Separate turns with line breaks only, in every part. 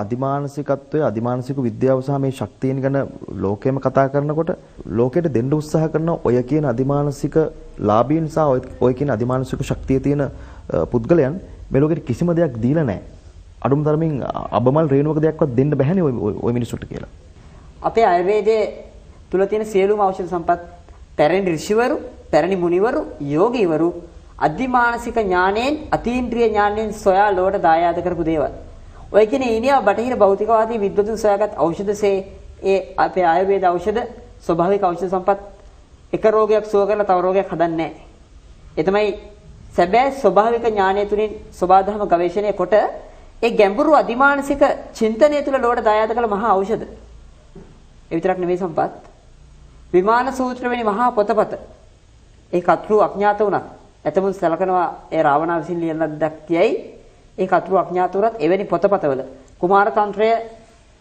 අධිමානසිකත්වයේ අධිමානසික විද්‍යාව සහ මේ ශක්තියන් ගැන ලෝකෙම කතා කරනකොට ලෝකෙට දෙන්න උත්සාහ කරන ඔය කියන අධිමානසික ලාභීන් සහ ඔය කියන අධිමානසික ශක්තිය තියෙන පුද්ගලයන් මේ ලෝකෙට කිසිම දෙයක් දීලා නැහැ. අඩුම තරමින් අබමල් රේණුවක දෙයක්වත් දෙන්න බැහැනේ ඔය මිනිස්සුන්ට කියලා.
අපේ ආයුර්වේදයේ තුල තියෙන සියලුම ඖෂධ සම්පත් පැරණි ඍෂිවරු, පැරණි මුනිවරු, යෝගීවරු අධිමානසික ඥාණයෙන්, අතීන්ද්‍රිය ඥාණයෙන් සොයා ලෝකට දායාද කරපු දේවල්. ඔය කියන්නේ ඊනියා බටහිර භෞතිකවාදී විද්වතුන් සොයාගත් ඖෂධසේ ඒ අපේ ආයුර්වේද ඖෂධ ස්වභාවික ඖෂධ සම්පත් එක රෝගයක් සුව කරලා තව රෝගයක් හදන්නේ නැහැ. ඒ තමයි සැබෑ ස්වභාවික ඥානය තුලින් සබාධම ගවේෂණය කොට ඒ ගැඹුරු අධිමානසික චින්තනය තුල ලෝකට දායාද කළ මහා ඖෂධ. ඒ විතරක් නෙවෙයි සම්පත්. විමාන සූත්‍ර වෙනි මහා පොතපත. ඒ කතෘ අඥාත වුණා. එතමුන් සලකනවා ඒ රාවණා විසින් ලියන ලද්දක් කියයි. ඒ කතෘ අඥාතවරත් එවැනි පොතපතවල කුමාර තන්ත්‍රය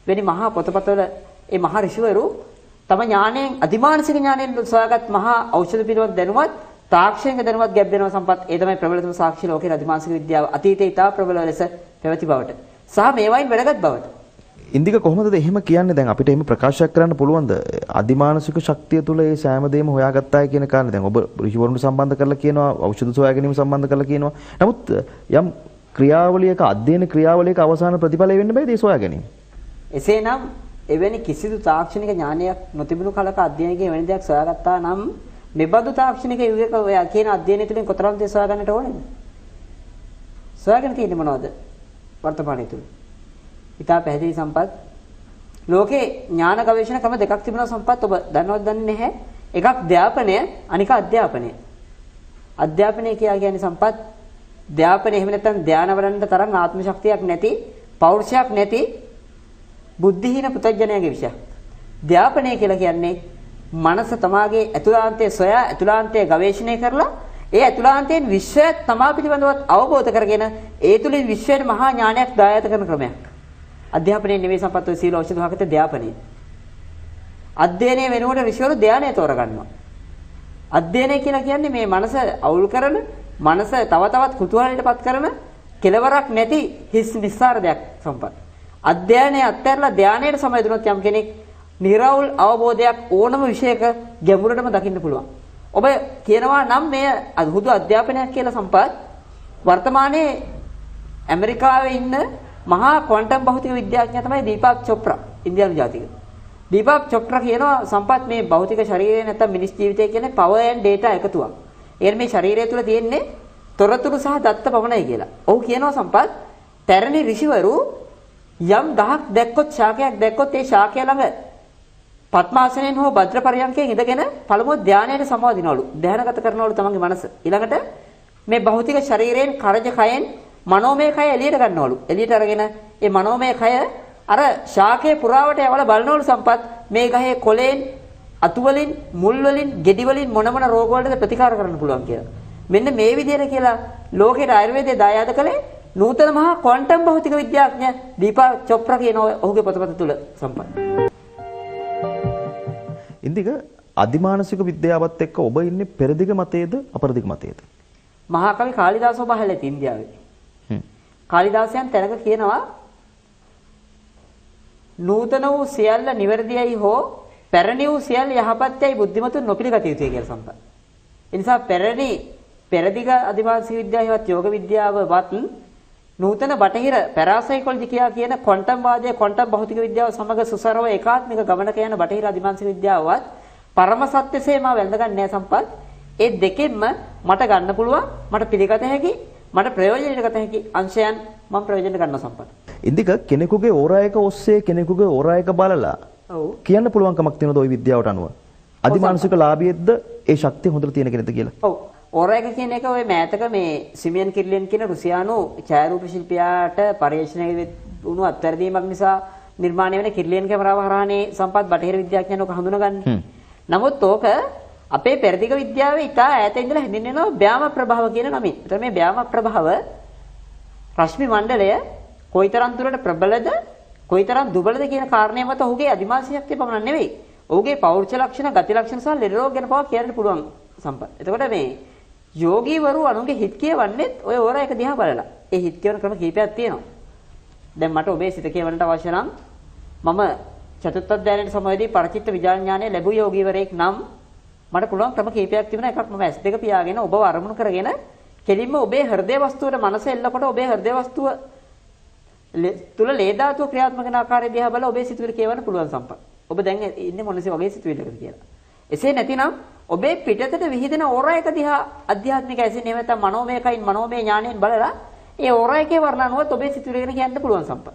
වෙනි මහා පොතපතවල ඒ මහා ඍෂිවරු තම ඥාණයෙන් අධිමානසික ඥාණයෙන් සොයාගත් මහා ඖෂධ පිළිබඳ දැනුවත් තාක්ෂණික දැනුවත් ගැබ් වෙනවා සම්පත්. ඒ තමයි ප්‍රබලතම සාක්ෂි ලෝකයේ අධිමානසික විද්‍යාව අතීතයේ ඉතා ප්‍රබල ලෙස පැවති බවට සහ මේවායින් වැඩගත් බවට.
ඉන්දික කොහොමද එහෙම කියන්නේ? දැන් අපිට එහෙම ප්‍රකාශයක් කරන්න පුළුවන්ද? අධිමානසික ශක්තිය තුල ඒ සෑම දෙයක්ම හොයාගත්තායි කියන කාරණේ. දැන් ඔබ ඍෂිවරුන්ට සම්බන්ධ කරලා කියනවා, ඖෂධ සොයා ගැනීම සම්බන්ධ කරලා කියනවා. නමුත් යම් ක්‍රියාවලියක අධ්‍යයන ක්‍රියාවලියක අවසාන ප්‍රතිඵලය වෙන්න බෑද ඒ සොයා ගැනීම?
එසේනම් එවැනි කිසිදු තාක්ෂණික ඥානයක් නොතිබුණු කලක අධ්‍යයනයේ වෙන දෙයක් සොයාගත්තා නම් මෙබඳු තාක්ෂණික යුගයක ඔය කියන අධ්‍යයනය තුළින් කොතරම් දේ සොයා ගන්නට ඕනේද? සොයාගෙන තියෙන්නේ මොනවද? වර්තමානයේ තුල. ඉතා පැහැදිලි සම්පත්. ලෝකේ ඥාන ගවේෂණ ක්‍රම දෙකක් තිබෙනවා සම්පත්. ඔබ දන්නවද දන්නේ නැහැ. එකක් අධ්‍යාපනය, අනික අධ්‍යාපනය. අධ්‍යාපනය කියන්නේ සම්පත් ධ්‍යාපනය එහෙම නැත්නම් ධානය වඩන්න තරම් ආත්ම ශක්තියක් නැති, පෞරුෂයක් නැති බුද්ධිහීන පුතඥයාගේ විෂයක්. ධ්‍යාපනය කියලා කියන්නේ මනස තමාගේ අතුලාන්තයේ සොයා අතුලාන්තයේ ගවේෂණය කරලා ඒ අතුලාන්තයෙන් විශ්වය තමා පිළිබඳව අවබෝධ කරගෙන ඒ තුලින් විශ්වයට මහා ඥානයක් දායාද කරන ක්‍රමයක්. අධ්‍යාපනයේ නෙවෙයි සම්පත් ඔය සීල ඖෂධ වහකට ධ්‍යාපනය. අධ්‍යයනයේ වෙනකොට ඍෂිවරු ධානය තෝරගන්නවා. අධ්‍යයනය කියලා කියන්නේ මේ මනස අවුල් කරන මනස තව තවත් කුතුහලයටපත් කරන කෙලවරක් නැති හිස් නිස්සාර දෙයක් සම්පත්. අධ්‍යයනයේ අත්හැරලා ධානයට සමය දුනොත් යම් කෙනෙක් නිර්වෘල් අවබෝධයක් ඕනම විෂයක ගැඹුරටම දකින්න පුළුවන්. ඔබ කියනවා නම් මේ හුදු අධ්‍යාපනයක් කියලා සම්පත් වර්තමානයේ ඇමරිකාවේ ඉන්න මහා ක්වොන්ටම් භෞතික විද්‍යාඥයා තමයි දීපක් චොප්‍රා, ඉන්දියානු ජාතික. දීපක් චොප්‍රා කියනවා සම්පත් මේ භෞතික ශරීරය නැත්නම් මිනිස් ජීවිතය කියන්නේ power and data එකතුවක්. ඒ මේ ශරීරය තුල තියෙන්නේ තොරතුරු සහ දත්ත පමණයි කියලා. ඔව් කියනවා සම්පත් පැරණි ඍෂිවරු යම් දහක් දැක්කොත් ශාකයක් දැක්කොත් ඒ ශාකය ළඟ පద్මාසනෙන් හෝ භද්‍ර පරයන්කයෙන් ඉඳගෙන පළමුව ධානයට සමවදිනවලු. ධානගත කරනවලු තමන්ගේ මනස. ඊළඟට මේ භෞතික ශරීරයෙන් කරජ කයෙන් මනෝමය කය එළියට ගන්නවලු. එළියට අරගෙන ඒ මනෝමය කය අර ශාකයේ පුරාවට යවලා බලනවලු සම්පත් මේ ගහේ කොළෙන් අතු වලින් මුල් වලින් ගෙඩි වලින් මොන මොන රෝග වලටද ප්‍රතිකාර කරන්න පුළුවන් කියලා. මෙන්න මේ විදිහට කියලා ලෝකේට ආයුර්වේදයේ දායාද කළේ නූතන මහා ක්වොන්ටම් භෞතික විද්‍යාඥ දීපා චොප්‍රා කියන ඔහුගේ පොතපත තුල සම්පත්.
ඉන්දික අධිමානසික විද්‍යාවත් එක්ක ඔබ ඉන්නේ පෙරදිග මතයේද අපරදිග මතයේද?
මහා කවි කාලිදාස ඔබ අහලා තියෙන ඉන්දියාවේ. කාලිදාසයන් තැනක කියනවා නූතන වූ සියල්ල නිවැරදියයි හෝ පැරණි වූ සියල්ල යහපත්යයි බුද්ධිමතුන් නොපිළිගත යුතුයි කියලා සම්පත්. ඒ නිසා පැරණි පෙරදිග අධිමානසික විද්‍යාවවත් යෝග විද්‍යාවවත් නූතන බටහිර පැරාසයිකොලොජි කියන ක්වොන්ටම් වාදයේ ක්වොන්ටම් භෞතික විද්‍යාව සමග සුසරව ඒකාත්මික ගමනක යන බටහිර අධිමානසික විද්‍යාවවත් පරම සත්‍යසේ මා වැළඳගන්නේ නැහැ සම්පත්. ඒ දෙකෙන්ම මට ගන්න පුළුවන්, මට පිළිගත හැකි, මට ප්‍රයෝජනෙට ගත හැකි අංශයන් මම ප්‍රයෝජනෙට ගන්නවා සම්පත්.
ඉන්දික කෙනෙකුගේ ඕරායක ඔස්සේ කෙනෙකුගේ ඕරායක බලලා කියන්න පුළුවන් කමක් තියෙනවද ওই විද්‍යාවට අනුව? අධිමානසික ලාභියෙද්ද ඒ ශක්තිය හොඳට තියෙන කෙනෙක්ද කියලා?
ඔව්. ඕරායක කියන එක ඔය මෑතක මේ සිමියන් කිර්ලියන් කියන රුසියානු ඡායාරූප ශිල්පියාට පරීක්ෂණය වුණු අත්හැරදීමක් නිසා නිර්මාණය වෙන කිර්ලියන් කැමරාව හරහානේ සම්පත් බටහිර විද්‍යාඥයන් ඔක හඳුනගන්නේ. නමුත් ඕක අපේ පෙරදිග විද්‍යාවේ ඉතා ඈත ඉඳලා හැදින්වෙනවා බ්‍යාම ප්‍රභාව කියන නමින්. ඒතර මේ බ්‍යාම ප්‍රභාව රශ්මි මණ්ඩලය කොයිතරම් දුරට ප්‍රබලද කොයිතරම් දුබලද කියන කාරණය මත ඔහුගේ අධිමානසික ශක්තිය පමණක් නෙවෙයි. ඔහුගේ පෞරුෂ ලක්ෂණ, ගති ලක්ෂණ සහ ලෙඩ රෝග ගැන පවා කියන්න පුළුවන් සම්පත්. එතකොට මේ යෝගීවරු අනුන්ගේ හිත් කියවන්නේත් ඔය ඕරා එක දිහා බලලා. ඒ හිත් කියවන ක්‍රම කීපයක් තියෙනවා. දැන් මට ඔබේ සිත කියවන්නට අවශ්‍ය නම් මම චතුත්ථ ධානයේ සමයේදී පරචිත්ත විඥානය ලැබු යෝගීවරයෙක් නම් මට පුළුවන් ක්‍රම කීපයක් තිබුණා. එකක් මම S2 පියාගෙන ඔබව අරමුණු කරගෙන කෙලින්ම ඔබේ හෘදය වස්තුවට මනස එල්ලකොට ඔබේ හෘදය වස්තුව තුල ලේ ධාතුව ක්‍රියාත්මක වෙන ආකාරය දිහා බලලා ඔබේ සිතුවිලි කියවන්න පුළුවන් සම්පත්. ඔබ දැන් ඉන්නේ මොනසේ වගේ සිතුවිල්ලකද කියලා. එසේ නැතිනම් ඔබේ පිටතට විහිදෙන ඕරා එක දිහා අධ්‍යාත්මික ඇසින් එහෙම නැත්නම් මනෝමයකයින් මනෝමය ඥාණයෙන් බලලා ඒ ඕරා එකේ වර්ණනුවත් ඔබේ සිතුවිලි ගැන කියන්න පුළුවන් සම්පත්.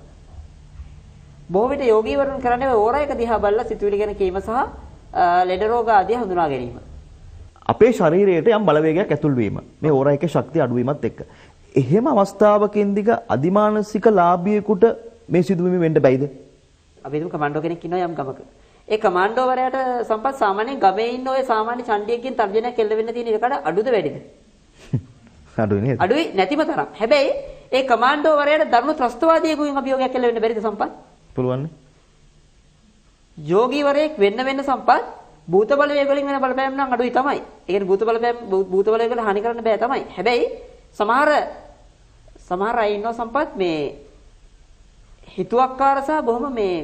බොහෝ විට යෝගීවරුන් කරන්නේ ඕරා එක දිහා බලලා සිතුවිලි ගැන කීම සහ ලෙඩ රෝග ආදී හඳුනා ගැනීම.
අපේ ශරීරයට යම් බලවේගයක් ඇතුල් වීම. මේ ඕරා එකේ ශක්තිය අඩු වීමත් එක්ක. එහෙම අවස්ථාවකින්දික අදිමානසික ලාභියෙකුට මේ සිදුවීම වෙන්න බැයිද?
අපි හිතමු කමාන්ඩෝ කෙනෙක් ඉන්නවා යම් ගමක. ඒ කමාන්ඩෝ වරයාට සම්පත් සාමාන්‍යයෙන් ගමේ ඉන්න ඔය සාමාන්‍ය චණ්ඩියකින් තර්ජනයක් එල්ල වෙන්න තියෙන එකට අඩුද වැඩිද?
අඩුයි නේද?
අඩුයි නැතිම තරම්. හැබැයි ඒ කමාන්ඩෝ වරයාට දරුණු ත්‍රස්තවාදියෙකුගෙන් අභියෝගයක් එල්ල වෙන්න බැරිද සම්පත්?
පුළුවන් නේ.
යෝගීවරයෙක් වෙන්න සම්පත් භූත බලවේග වලින් වෙන බලපෑම් නම් අඩුයි තමයි. ඒ කියන්නේ භූත බලවේග වල හානි කරන්න බෑ තමයි. හැබැයි සමහර අය ඉන්නවා සම්පත් මේ හිතුවක්කාර සහ බොහොම මේ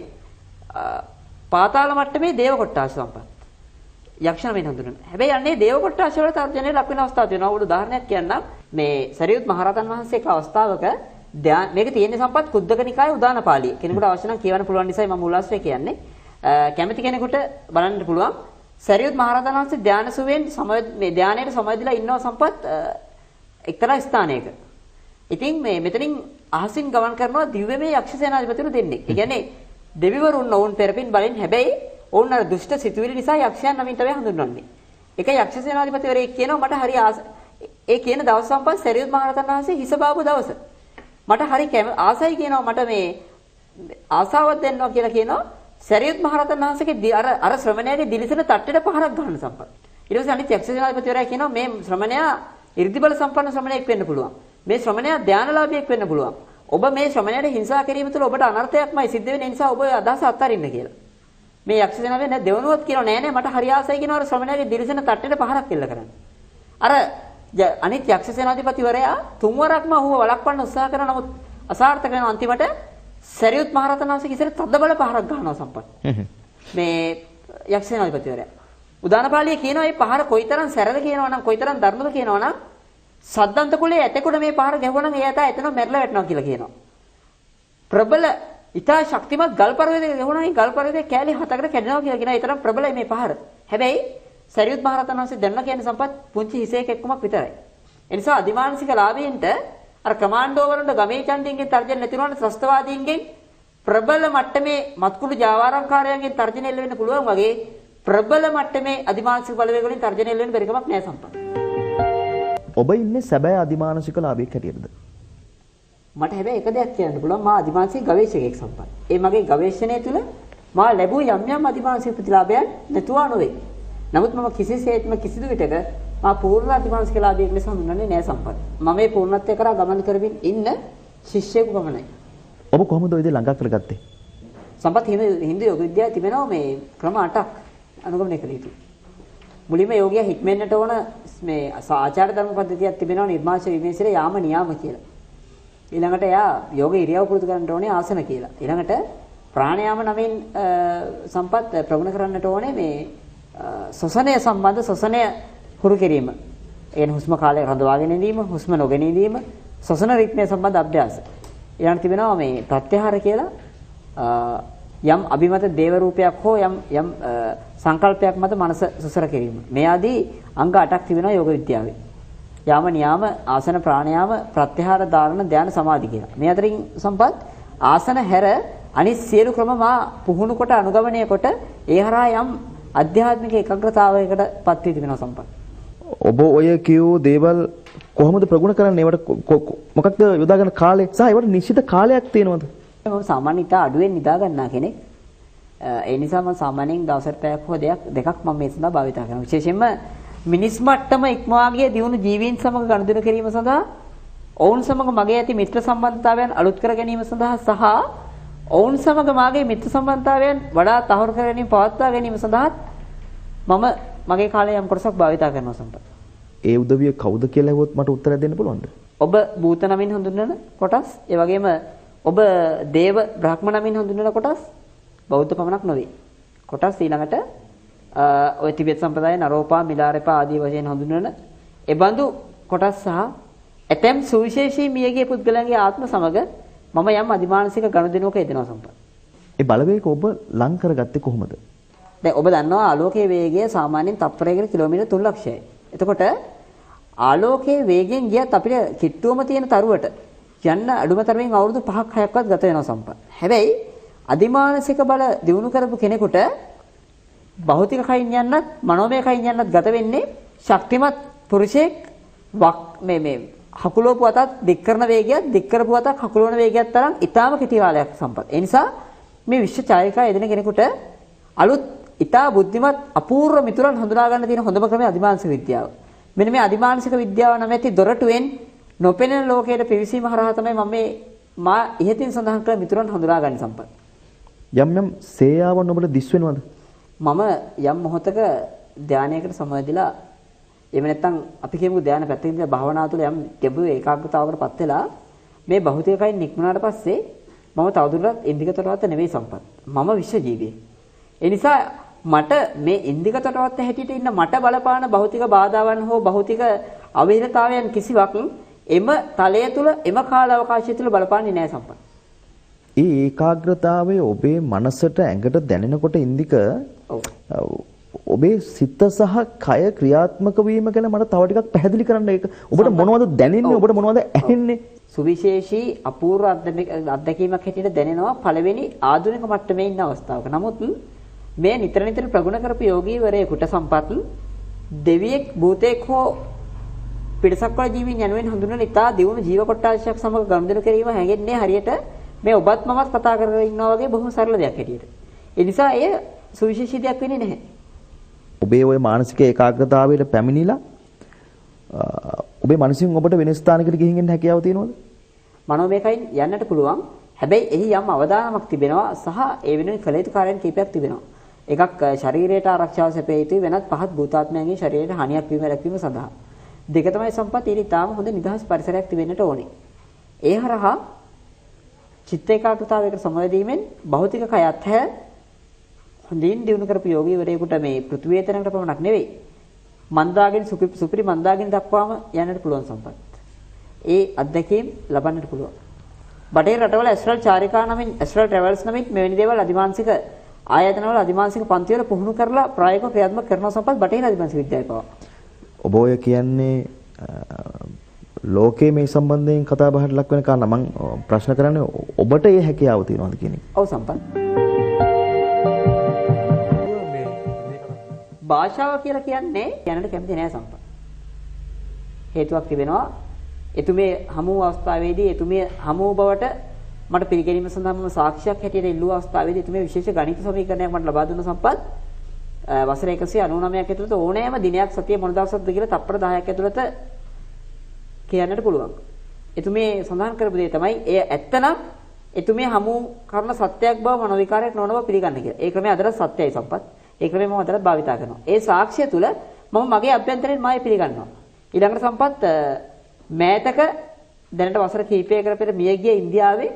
පාතාල මට්ටමේ දේව කොට්ටාස සම්පත්. යක්ෂණ වෙන හඳුනන. හැබැයි අන්නේ දේව කොට්ටාස වල තර්ජනයේ ලක් වෙන අවස්ථා තියෙනවා. උඩ උදාහරණයක් කියන්නම්. මේ සරියුත් මහරහතන් වහන්සේ එක අවස්ථාවක මේක තියෙන්නේ සම්පත් කුද්දක නිකායේ උදාන පාළිය. කෙනෙකුට අවශ්‍ය නම් කියවන්න පුළුවන් නිසායි මම මුලාශ්‍රය කියන්නේ. කැමති කෙනෙකුට බලන්න පුළුවන්. සරියුත් මහරහතන් වහන්සේ ධානය සුවෙන් මේ ධානයේ සමවැදිලා ඉන්නවා සම්පත් එක්තරා ස්ථානයක. ඉතින් මේ මෙතනින් අහසින් ගමන් කරනවා දිව්‍යමය යක්ෂ සේනාධිපතිවරු දෙන්නේ. ඒ කියන්නේ දෙවිවරුන් ඔවුන් පෙරපින් බලෙන් හැබැයි ඔවුන් අර දුෂ්ට සිතුවිලි නිසා යක්ෂයන් නමින් තමයි හඳුන්වන්නේ. ඒක යක්ෂ සේනාධිපතිවරයෙක් කියනවා මට හරි ඒ කියන දවස් සම්පත් සරියුත් මහරහතන් වහන්සේ හිස බාපු දවස. මට හරි ආසයි කියනවා මට මේ ආසාවක් දෙන්නවා කියලා කියනවා. සරියුත් මහරහතන් වහන්සේගේ අර ශ්‍රමණයාගේ දිලිසෙන තට්ටේට පහරක් ගන්න සම්පත්. ඊට පස්සේ අනිත් යක්ෂ සේනාධිපතිවරයා කියනවා මේ ශ්‍රමණයා 이르දි බල සම්පන්න ශ්‍රමණයෙක් වෙන්න පුළුවන්. මේ ශ්‍රමණයා ධානලාභියෙක් වෙන්න පුළුවන්. ඔබ මේ ශ්‍රමණයාට හිංසා කිරීම තුළ ඔබට අනර්ථයක්මයි සිද්ධ වෙන නිසා ඔබ අදහස අත්හරින්න කියලා. මේ යක්ෂ සේනාවේ නෑ දෙවනුවත් කියනවා නෑ නෑ මට හරි ආසයි කියනවා අර ශ්‍රමණයාගේ දිලිසෙන තට්ටේට පහරක් එල්ල කරන්න. අර අනිත් යක්ෂ සේනාධිපතිවරයා තුන්වරක්ම ඔහුව වළක්වන්න උත්සාහ කරන නමුත් අසාර්ථක වෙන අන්තිමට සරියුත් මහරහතන් වහන්සේ කිසිර තද්ද බල පහරක් ගන්නවා සම්පත්. මේ යක්ෂ සේනාධිපතිවරයා. උදානපාළියේ කියනවා මේ පහර කොයිතරම් සැරද කියනවා නම් කොයිතරම් දරුණුද කියනවා නම් සද්දන්ත කුලේ ඇතෙකුට මේ පහර ගැහුවා නම් ඒ ඇතා එතන මැරලා වැටෙනවා කියලා කියනවා. ප්‍රබල ඊටා ශක්තිමත් ගල් පර්වතයක ගැහුණා නම් ගල් පර්වතයේ කෑලි 7කට කැඩෙනවා කියලා කියනවා. ඒ තරම් ප්‍රබලයි මේ පහර. හැබැයි සරියුත් මහරහතන් වහන්සේ දැන්නා කියන්නේ සම්පත් පුංචි හිසේක එක්කමක් විතරයි. ඒ නිසා අදිමානසික ලාභයෙන්ට අර කමාන්ඩෝ වරුන්ට ගමේ චණ්ඩියන්ගෙන් තර්ජන නැති වුණාට ත්‍රස්තවාදීන්ගෙන් ප්‍රබල මට්ටමේ මත්කුළු ජාවාරම්කාරයන්ගෙන් තර්ජන එල්ල වෙන්න පුළුවන් වගේ ප්‍රබල මට්ටමේ අදිමානසික බලවේග වලින් තර්ජන එල්ල වෙන්න බැරි කමක් නැහැ සම්පත්.
ඔබ ඉන්නේ සැබෑ අදිමානසික ලාභයක් හැටියටද?
මට හැබැයි එක දෙයක් කියන්න පුළුවන් මා අදිමානසික ගවේෂකයෙක් සම්පත්. ඒ මගේ ගවේෂණය තුළ මා ලැබූ යම් අදිමානසික ප්‍රතිලාභයන් නැතුවා නොවේ. නමුත් මම කිසිසේත්ම කිසිදු විටක මා පූර්ණ අදිමානසික ලාභයක් ලෙස හඳුන්වන්නේ නැහැ සම්පත්. මම මේ පූර්ණත්වය කරා ගමන් කරමින් ඉන්න ශිෂ්‍යයෙකු පමණයි.
ඔබ කොහොමද ඔය දේ ළඟා කරගත්තේ?
සම්පත් හින්දු යෝග විද්‍යාවේ තිබෙනවා මේ ක්‍රම 8ක් අනුගමනය කළ යුතුයි. මුලින්ම යෝගියා හික්මෙන්නට ඕන මේ ආචාර ධර්ම පද්ධතියක් තිබෙනවා නිර්මාංශ විමේශයේ යාම නියාම කියලා. ඊළඟට එයා යෝග ඉරියව් පුරුදු කරන්නට ඕනේ ආසන කියලා. ඊළඟට ප්‍රාණයාම නමින් සම්පත් ප්‍රගුණ කරන්නට ඕනේ මේ ශ්වසනය සම්බන්ධ ශ්වසනය හුරු කිරීම. එන හුස්ම කාලය රඳවාගෙන ඉඳීම, හුස්ම නොගෙන ඉඳීම, ශ්වසන රිද්මය සම්බන්ධ අභ්‍යාස. ඊළඟට තිබෙනවා මේ ප්‍රත්‍යහාර කියලා යම් අභිමත දේව රූපයක් හෝ යම් සංකල්පයක් මත මනස සුසර කිරීම. මේ ආදී අංග 8ක් තිබෙනවා යෝග විද්‍යාවේ. යාම නියාම ආසන ප්‍රාණයාම ප්‍රත්‍යහාර ධාරණ ධානය සමාධි කියලා. මේ අතරින් සම්පත් ආසන හැර අනිත් සියලු ක්‍රම මා පුහුණු කොට අනුගමනය කොට ඒ හරහා යම් අධ්‍යාත්මික ඒකාග්‍රතාවයකට පත් වී තිබෙනවා සම්පත්.
ඔබ ඔය කියෝ දේවල් කොහොමද ප්‍රගුණ කරන්නේ? ඒවට මොකක්ද යොදාගන්න කාලය සහ ඒවට නිශ්චිත කාලයක් තියෙනවද?
මම සාමාන්‍යයෙන් ඉතා අඩුවෙන් නිදා ගන්නා කෙනෙක්. ඒ නිසා මම සාමාන්‍යයෙන් දවසට පැයක් හෝ දෙකක් මම මේ සඳහා භාවිත කරනවා. විශේෂයෙන්ම මිනිස් මට්ටම ඉක්මවා ගිය දියුණු ජීවීන් සමග ගනුදෙනු කිරීම සඳහා ඔවුන් සමග මගේ ඇති මිත්‍ර සම්බන්ධතාවයන් අලුත් කර ගැනීම සඳහා සහ ඔවුන් සමග මාගේ මිත්‍ර සම්බන්ධතාවයන් වඩා තහවුරු කර ගැනීම පවත්වා ගැනීම සඳහා මම මගේ කාලය යම් කොටසක් භාවිත කරනවා සම්පත්.
ඒ උදවිය කවුද කියලා ඇහුවොත් මට උත්තරයක් දෙන්න පුළුවන්ද?
ඔබ භූත නමින් හඳුන්වන කොටස්, ඒ වගේම ඔබ දේව බ්‍රහ්ම නමින් හඳුන්වන කොටස් බෞද්ධ පමණක් නොවේ. කොටස් ඊළඟට ඔය ටිබෙට් සම්ප්‍රදායේ නරෝපා මිලාරේපා ආදී වශයෙන් හඳුන්වන එබඳු කොටස් සහ ඇතැම් සුවිශේෂී මියගේ පුද්ගලයන්ගේ ආත්ම සමග මම යම් අධිමානසික ගනුදෙනුවක යෙදෙනවා සම්පත්.
ඒ බලවේග ඔබ ලං කරගත්තේ කොහොමද?
දැන් ඔබ දන්නවා ආලෝකයේ වේගය සාමාන්‍යයෙන් තප්පරයකට කිලෝමීටර් 3 ලක්ෂයයි. එතකොට ආලෝකයේ වේගයෙන් ගියත් අපිට කිට්ටුවම තියෙන තරුවට යන්න අඩුම තරමින් අවුරුදු 5ක් 6ක්වත් ගත වෙනවා සම්පත්. හැබැයි අධිමානසික බල දිනු කරපු කෙනෙකුට භෞතික කයින් යන්නත් මනෝමය කයින් යන්නත් ගත වෙන්නේ ශක්තිමත් පුරුෂයෙක් මේ හකුලෝපු අතත් දික් කරන වේගයත් දික් කරපු අතත් හකුලවන වේගයත් තරම් ඊටාම කෙටි කාලයක් සම්පත්. ඒ නිසා මේ විශ්ව චාරිකා යෙදෙන කෙනෙකුට අලුත් ඊටා බුද්ධිමත් අපූර්ව මිතුරන් හඳුනා ගන්න තියෙන හොඳම ක්‍රමය අධිමානසික විද්‍යාව. මෙන්න මේ අධිමානසික විද්‍යාව නැමැති දොරටුවෙන් නොපෙනෙන ලෝකයට පිවිසීම හරහා තමයි මම මා ඉහතින් සඳහන් කළ මිතුරන් හඳුනා ගන්න සම්පත්.
යම් යම් සේයාවන් ඔබට දිස් වෙනවද?
මම යම් මොහොතක ධානයකට සමවැදිලා එහෙම නැත්නම් අපි කියමු ධානය පැත්තකින් ඉඳලා භාවනාව තුළ යම් ගැඹුරු ඒකාග්‍රතාවකටපත් වෙලා මේ භෞතිකයෙන් නික්මුණාට පස්සේ මම තවදුරටත් ඉන්දිකතරවත් නෙවෙයි සම්පත්. මම විශ්ව ජීවියෙක්. ඒ නිසා මට මේ ඉන්දිකතරවත් හැටියට ඉන්න මට බලපාන භෞතික බාධාවන් හෝ භෞතික අවහිරතාවයන් කිසිවක් එම තලය තුළ එම කාල අවකාශය තුළ බලපාන්නේ නැහැ සම්පත්.
ඒ ඒකාග්‍රතාවය ඔබේ මනසට ඇඟට දැනෙනකොට ඉන්දික ඔබේ සිත සහ කය ක්‍රියාත්මක වීම ගැන මට තව ටිකක් පැහැදිලි කරන්න. ඒක ඔබට මොනවද දැනෙන්නේ? ඔබට මොනවද ඇහෙන්නේ?
සුවිශේෂී අපූර්ව අත්දැකීමක් හැටියට දැනෙනවා පළවෙනි ආධුනික මට්ටමේ ඉන්න අවස්ථාවක. නමුත් මේ නිතර නිතර ප්‍රගුණ කරපු යෝගීවරයෙකුට සම්පත් දෙවියෙක් භූතයෙක් හෝ පිටසක්වල ජීවීන් යනුවෙන් හඳුන්වන ඉතා දියුණු ජීව කොට්ටාශයක් සමග ගනුදෙනු කිරීම හැඟෙන්නේ හරියට මේ ඔබත් මමත් කතා කරගෙන ඉන්නවා වගේ බොහොම සරල දෙයක් හැටියට. ඒ නිසා එය සුවිශේෂී දෙයක් වෙන්නේ නැහැ.
ඔබේ ওই මානසික ඒකාග්‍රතාවයට පැමිණිලා ඔබේ මනසින් ඔබට වෙන ස්ථානයකට ගිහින් එන්න හැකියාව තියෙනවද?
මනෝමයකයින් යන්නට පුළුවන්. හැබැයි එහි යම් අවදානමක් තිබෙනවා සහ ඒ වෙනුවෙන් කළ යුතු කාර්යයන් කීපයක් තිබෙනවා. එකක් ශරීරයට ආරක්ෂාව සැපේ යුතුයි වෙනත් පහත් භූතාත්මයන්ගේ ශරීරයට හානියක් වීම රැකීම සඳහා. දෙක තමයි සම්පත් ඊට තාම හොඳ නිදහස් පරිසරයක් තිබෙන්නට ඕනේ. ඒ හරහා චිත්ත ඒකාග්‍රතාවයකට සමවැදීමෙන් භෞතික කයත් හැ හොඳින් දිනු කරපු යෝගීවරයෙකුට මේ පෘථිවිය තැනකට පමණක් නෙවෙයි මන්දාගෙන සුපිරි මන්දාගෙන දක්වාම යන්නට පුළුවන් සම්පත්. ඒ අත්දැකීම් ලබන්නට පුළුවන්. බටහිර රටවල ඇස්ට්‍රල් චාරිකා නමින් ඇස්ට්‍රල් ට්‍රැවල්ස් නමින් මෙවැනි දේවල් අධිමානසික ආයතනවල අධිමානසික පන්තිවල පුහුණු කරලා ප්‍රායෝගිකව ක්‍රියාත්මක කරන සම්පත් බටහිර අධිමානසික විද්‍යාව පවා.
ඔබ ඔය කියන්නේ ලෝකයේ මේ සම්බන්ධයෙන් කතා බහට ලක් වෙන කාරණා මම ප්‍රශ්න කරන්නේ ඔබට ඒ හැකියාව තියෙනවද කියන එක.
ඔව් සම්පත්. භාෂාව කියලා කියන්නේ කියන්නට කැමති නෑ සම්පත්. හේතුවක් තිබෙනවා. එතුමේ හමු අවස්ථාවේදී එතුමේ හමු බවට මට පිළිගැනීම සඳහා මම සාක්ෂියක් හැටියට ඉල්ලුව අවස්ථාවේදී එතුමේ විශේෂ ගණිත සමීකරණයක් මට ලබා දුන්න සම්පත්. වසර 199ක් ඇතුළත ඕනෑම දිනයක් සතිය මොන දවසක්ද කියලා තප්පර 10ක් ඇතුළත කියන්නට පුළුවන්. එතුමේ සඳහන් කරපු දේ තමයි එය ඇත්තනම් එතුමේ හමු කරන සත්‍යයක් බව මනෝවිකාරයක් නොවන බව පිළිගන්න කියලා. ඒ ක්‍රමය අදට සත්‍යයි සම්පත්. ඒ ක්‍රමය මම අදට භාවිතා කරනවා. ඒ සාක්ෂිය තුල මම මගේ අභ්‍යන්තරයෙන් මායි පිළිගන්නවා. ඊළඟට සම්පත් මෑතක දැනට වසර කිහිපයකට පෙර මියගිය ඉන්දියාවේ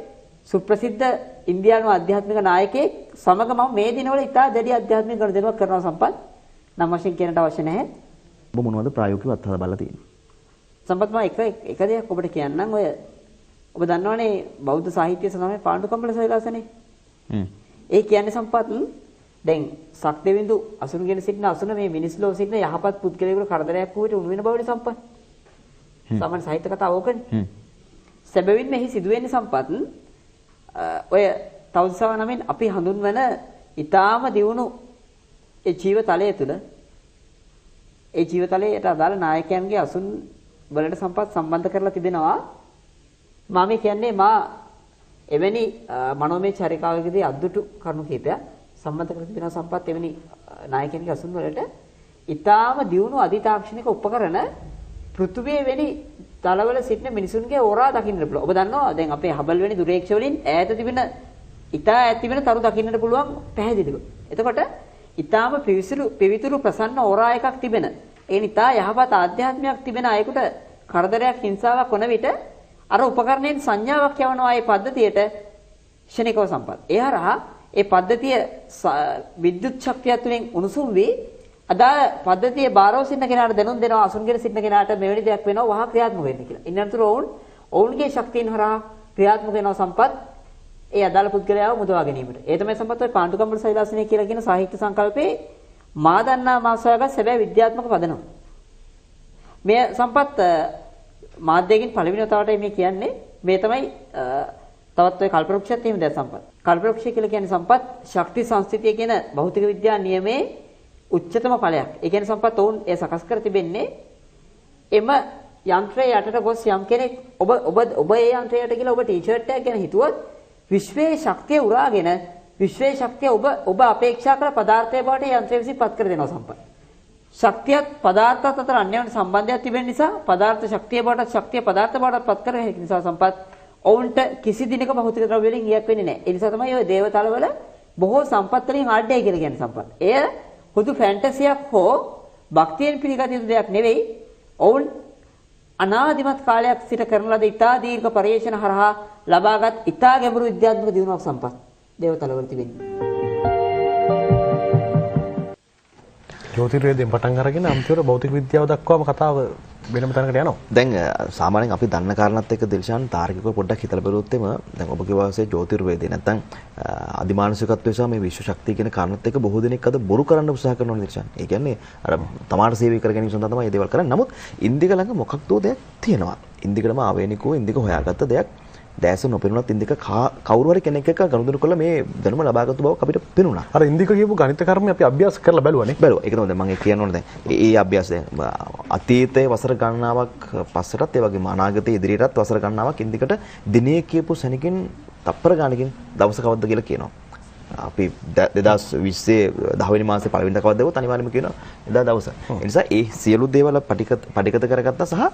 සුප්‍රසිද්ධ ඉන්දියානු ආධ්‍යාත්මික නායකයෙක් සමග මම මේ දිනවල ඉතා දැඩි ආධ්‍යාත්මික ගනුදෙනුවක් කරනවා සම්පත්. නම් වශයෙන් කියන්නට අවශ්‍ය නැහැ.
ඔබ මොනවද ප්‍රායෝගිකව අත්හදා බලලා තියෙන්නේ?
සම්පත් මම එක දෙයක් ඔබට කියන්නම්. ඔය ඔබ දන්නවනේ බෞද්ධ සාහිත්‍ය සඳහන් පාණ්ඩුකම්බල සවිලාසනේ. ඒ කියන්නේ සම්පත් දැන් සක්දෙවිඳු අසුන්ගෙන සිටින අසුන මේ මිනිස් ලෝකෙ සිටින යහපත් පුද්ගලයෙකුට කරදරයක් වුවිට උණු වෙන බවනේ සම්පත්. සාමාන්‍ය සාහිත්‍ය කතාව ඕකනේ. සැබවින්ම මෙහි සිදුවෙන්නේ සම්පත් ඔය තවුසාව නමින් අපි හඳුන්වන ඊටාම දියුණු ඒ ජීවිතලය තුළ ඒ ජීවිතලයට අදාළ නායකයන්ගේ අසුන් වලට සම්පත් සම්බන්ධ කරලා තිබෙනවා. මම කියන්නේ මා එවැනි මනෝමය චරිකාවකදී අද්දුටු කරුණු කීපයක් සම්බන්ධ කරලා තිබෙනවා සම්පත් එවැනි නායකයන්ගේ අසුන් වලට ඊටාම දියුණු අධිතාක්ෂණික උපකරණ පෘථුවියේ වෙනි තලවල සිටින මිනිසුන්ගේ ඕරා දකින්නට පුළුවන්. ඔබ දන්නවා දැන් අපේ හබල් වෙනි දුරේක්ෂ වලින් ඈත තිබෙන ඉතා ඈත තිබෙන තරු දකින්නට පුළුවන් පැහැදිලිව. එතකොට ඊටාම පිවිතුරු ප්‍රසන්න ඕරා එකක් තිබෙන. ඒ නිතා යහපත් ආධ්‍යාත්මයක් තිබෙන අයෙකුට කරදරයක් හිංසාවක් වන විට අර උපකරණයෙන් සංඥාවක් යවනවා ඒ පද්ධතියට ක්ෂණිකව සම්පත්. ඒ හරහා ඒ පද්ධතිය විද්‍යුත් ශක්තිය තුළින් උණුසුම් වී අදාළ පද්ධතියේ බාරව සිටින කෙනාට දැනුම් දෙනවා අසුන්ගෙන සිටින කෙනාට මෙවැනි දෙයක් වෙනවා වහා ක්‍රියාත්මක වෙන්න කියලා. ඉන්නතර ඔවුන්ගේ ශක්තියන් හරහා ක්‍රියාත්මක වෙනවා සම්පත් ඒ අදාළ පුද්ගලයාව මුදවා ගැනීමට. ඒ තමයි සම්පත් ඔය පාණ්ඩුකම්බල සෛලාසනය කියලා කියන සාහිත්‍ය සංකල්පේ මා දන්නා මා සොයාගත් සැබෑ විද්‍යාත්මක පදනම. මේ සම්පත් මාධ්‍යයෙන් පළවෙනි වතාවට මේ කියන්නේ මේ තමයි තවත් ඔය කල්පවෘක්ෂයත් එහෙම දැන් සම්පත්. කල්පවෘක්ෂය කියලා කියන්නේ සම්පත් ශක්ති සංස්ථිතිය කියන භෞතික විද්‍යා නියමයේ උච්චතම ඵලයක්. ඒ කියන්නේ සම්පත් ඔවුන් ඒ සකස් කර තිබෙන්නේ එම යන්ත්‍රයේ යටට ගොස් යම් කෙනෙක් ඔබ ඒ යන්ත්‍රයට කියලා ඔබ ටී-ෂර්ට් එකක් ගැන හිතුවොත් විශ්වයේ ශක්තිය උරාගෙන විශ්වයේ ශක්තිය ඔබ අපේක්ෂා කළ පදාර්ථය බවට ඒ යන්ත්‍රය විසින් පත් කර දෙනවා සම්පත්. ශක්තියත් පදාර්ථත් අතර අන්‍යෝන්‍ය සම්බන්ධයක් තිබෙන නිසා පදාර්ථ ශක්තිය බවට ශක්තිය පදාර්ථ බවට පත් කර හැකි නිසා සම්පත් ඔවුන්ට කිසි දිනක භෞතික ද්‍රව්‍ය වලින් ඉයක් වෙන්නේ නැහැ. ඒ නිසා තමයි ඔය දේවතලවල බොහෝ සම්පත් වලින් ආඩ්‍යයි කියලා කියන්නේ සම්පත්. එය හුදු ෆැන්ටසියක් හෝ භක්තියෙන් පිළිගත යුතු දෙයක් නෙවෙයි. ඔවුන් අනාදිමත් කාලයක් සිට කරන ලද ඉතා දීර්ඝ පරිශ්‍රණ හරහා ලබාගත් ඉතා ගැඹුරු විද්‍යාත්මක දියුණුවක් සම්පත් දේවතලවල තිබෙනවා.
ජ්‍යොතිර්වේදයෙන් පටන් අරගෙන අන්තිමට භෞතික විද්‍යාව දක්වාම කතාව වෙනම තැනකට යනවා.
දැන් සාමාන්‍යයෙන් අපි දන්න කාරණාත් එක්ක දිල්ෂාන් තාර්කිකව පොඩ්ඩක් හිතලා බලුවොත් එම දැන් ඔබගේ වාසේ ජ්‍යොතිර්වේදය නැත්නම් අධිමානසිකත්වය සහ මේ විශ්ව ශක්තිය කියන කාරණාත් එක්ක බොහෝ දෙනෙක් අද බොරු කරන්න උත්සාහ කරනවා දිල්ෂාන්. ඒ කියන්නේ අර තමාට සේවය කර ගැනීම සඳහා තමයි මේ දේවල් කරන්නේ. නමුත් ඉන්දික ළඟ මොකක්දෝ දෙයක් තියෙනවා. ඉන්දිකටම ආවේනිකව ඉන්දික හොයාගත්ත දෙයක් දැස නොපෙනුනත් ඉන්දික කවුරු හරි කෙනෙක් එක්ක ගනුදෙනු කළා මේ දැනුම ලබාගත්තු බවක් අපිට පෙනුණා.
අර ඉන්දික කියපු ගණිත කර්මය අපි අභ්‍යාස කරලා බැලුවානේ.
බැලුවා. ඒක තමයි දැන් මම කියන්න ඕනේ දැන්. ඒ අභ්‍යාසය අතීතයේ වසර ගණනාවක් පස්සටත් ඒ වගේම අනාගතයේ ඉදිරියටත් වසර ගණනාවක් ඉන්දිකට දිනේ කියපු සැනකින් තප්පර ගානකින් දවස කවද්ද කියලා කියනවා. අපි 2020 10 වෙනි මාසේ පළවෙනිදා කවද්ද දවස් අනිවාර්යයෙන්ම කියනවා එදා දවස. ඒ නිසා ඒ සියලු දේවල් පටිගත කරගත්තා සහ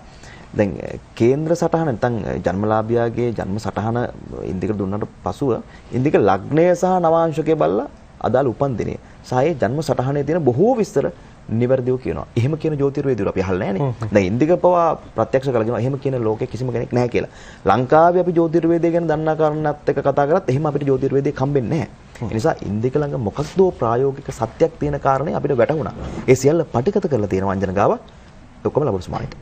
දැන් කේන්ද්‍ර සටහන නැත්නම් ජන්මලාභියාගේ ජන්ම සටහන ඉන්දිකට දුන්නාට පසුව ඉන්දික ලග්නය සහ නවාංශකය බලලා අදාළ උපන්දිනය සහ ඒ ජන්ම සටහනේ තියෙන බොහෝ විස්තර නිවැරදිව කියනවා. එහෙම කියන ජ්‍යොතිර්වේදීවරු අපි අහලා නැහැ නේ. දැන් ඉන්දික පවා ප්‍රත්‍යක්ෂ කරලා කියනවා එහෙම කියන ලෝකේ කිසිම කෙනෙක් නැහැ කියලා. ලංකාවේ අපි ජ්‍යොතිර්වේදය ගැන දන්නා කාරණාත් එක්ක කතා කරත් එහෙම අපිට ජ්‍යොතිර්වේදය හම්බෙන්නේ නැහැ. ඒ නිසා ඉන්දික ළඟ මොකක්දෝ ප්‍රායෝගික සත්‍යයක් තියෙන කාරණේ අපිට වැටහුණා. ඒ සියල්ල පටිගත කරලා තියෙනවා අංජන ගාව ඔක්කොම ලබන සමානට.